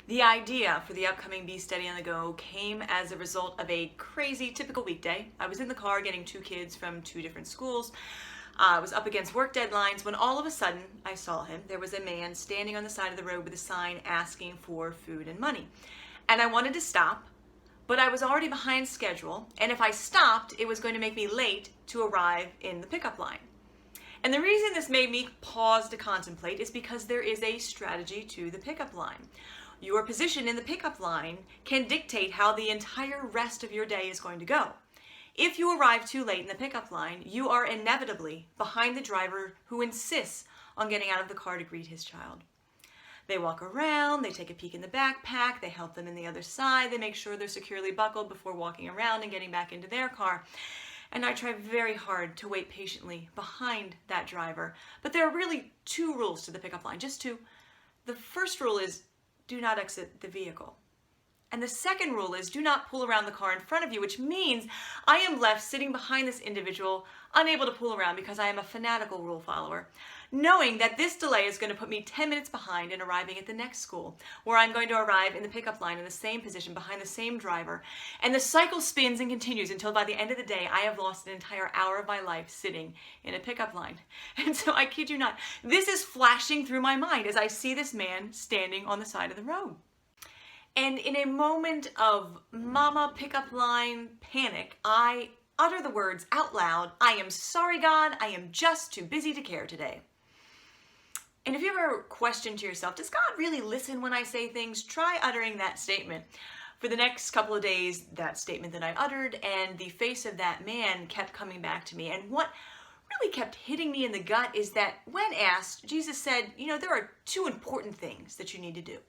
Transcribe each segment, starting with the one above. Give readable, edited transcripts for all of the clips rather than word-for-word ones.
The idea for the upcoming Be Steady on the Go came as a result of a crazy typical weekday. I was in the car getting two kids from two different schools. I was up against work deadlines when all of a sudden I saw him. There was a man standing on the side of the road with a sign asking for food and money. And I wanted to stop, but I was already behind schedule. And if I stopped, it was going to make me late to arrive in the pickup line. And the reason this made me pause to contemplate is because there is a strategy to the pickup line. Your position in the pickup line can dictate how the entire rest of your day is going to go. If you arrive too late in the pickup line, you are inevitably behind the driver who insists on getting out of the car to greet his child. They walk around, they take a peek in the backpack, they help them in the other side, they make sure they're securely buckled before walking around and getting back into their car. And I try very hard to wait patiently behind that driver. But there are really two rules to the pickup line, just two. The first rule is do not exit the vehicle. And the second rule is do not pull around the car in front of you, which means I am left sitting behind this individual, unable to pull around because I am a fanatical rule follower, knowing that this delay is going to put me 10 minutes behind in arriving at the next school, where I'm going to arrive in the pickup line in the same position behind the same driver. And the cycle spins and continues until by the end of the day, I have lost an entire hour of my life sitting in a pickup line. And so I kid you not, this is flashing through my mind as I see this man standing on the side of the road. And in a moment of mama pickup line panic, I utter the words out loud, "I am sorry, God, I am just too busy to care today." And if you ever question to yourself, does God really listen when I say things? Try uttering that statement. For the next couple of days, that statement that I uttered and the face of that man kept coming back to me. And what really kept hitting me in the gut is that when asked, Jesus said, there are two important things that you need to do.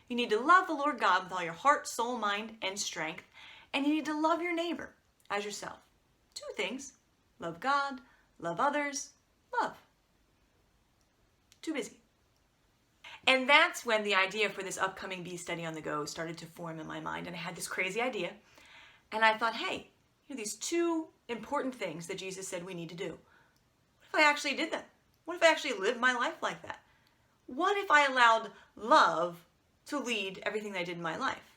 You need to love the Lord God with all your heart, soul, mind, and strength. And you need to love your neighbor as yourself. Two things. Love God, love others, love. Too busy. And that's when the idea for this upcoming Be Steady on the Go started to form in my mind. And I had this crazy idea. And I thought, hey, these two important things that Jesus said we need to do. What if I actually did that? What if I actually lived my life like that? What if I allowed love to lead everything that I did in my life?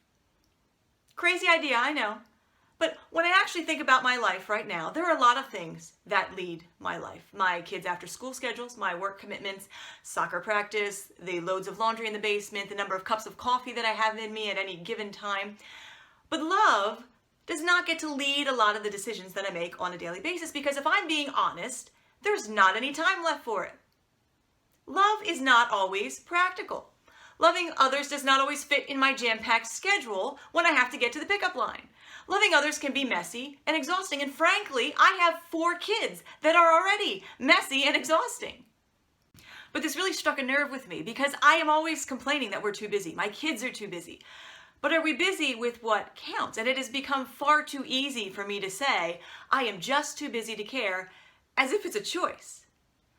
Crazy idea, I know. But when I actually think about my life right now, there are a lot of things that lead my life. My kids' after school schedules, my work commitments, soccer practice, the loads of laundry in the basement, the number of cups of coffee that I have in me at any given time. But love does not get to lead a lot of the decisions that I make on a daily basis, because if I'm being honest, there's not any time left for it. Love is not always practical. Loving others does not always fit in my jam-packed schedule when I have to get to the pickup line. Loving others can be messy and exhausting, and frankly, I have 4 kids that are already messy and exhausting. But this really struck a nerve with me because I am always complaining that we're too busy. My kids are too busy. But are we busy with what counts? And it has become far too easy for me to say, I am just too busy to care, as if it's a choice.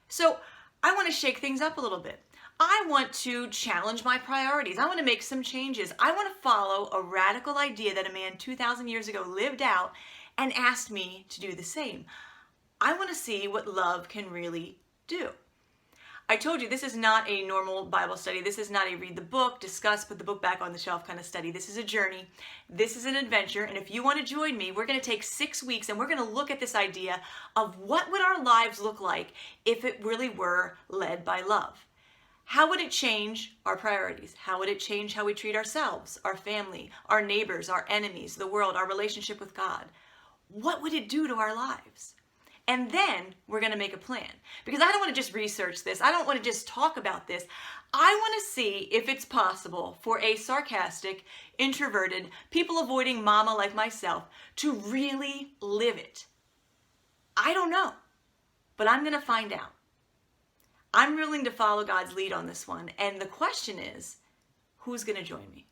So I want to shake things up a little bit. I want to challenge my priorities. I want to make some changes. I want to follow a radical idea that a man 2,000 years ago lived out and asked me to do the same. I want to see what love can really do. I told you this is not a normal Bible study. This is not a read the book, discuss, put the book back on the shelf kind of study. This is a journey. This is an adventure. And if you want to join me, we're going to take 6 weeks and we're going to look at this idea of what would our lives look like if it really were led by love. How would it change our priorities? How would it change how we treat ourselves, our family, our neighbors, our enemies, the world, our relationship with God? What would it do to our lives? And then we're going to make a plan. Because I don't want to just research this. I don't want to just talk about this. I want to see if it's possible for a sarcastic, introverted, people-avoiding mama like myself to really live it. I don't know, but I'm going to find out. I'm willing to follow God's lead on this one. And the question is, who's going to join me?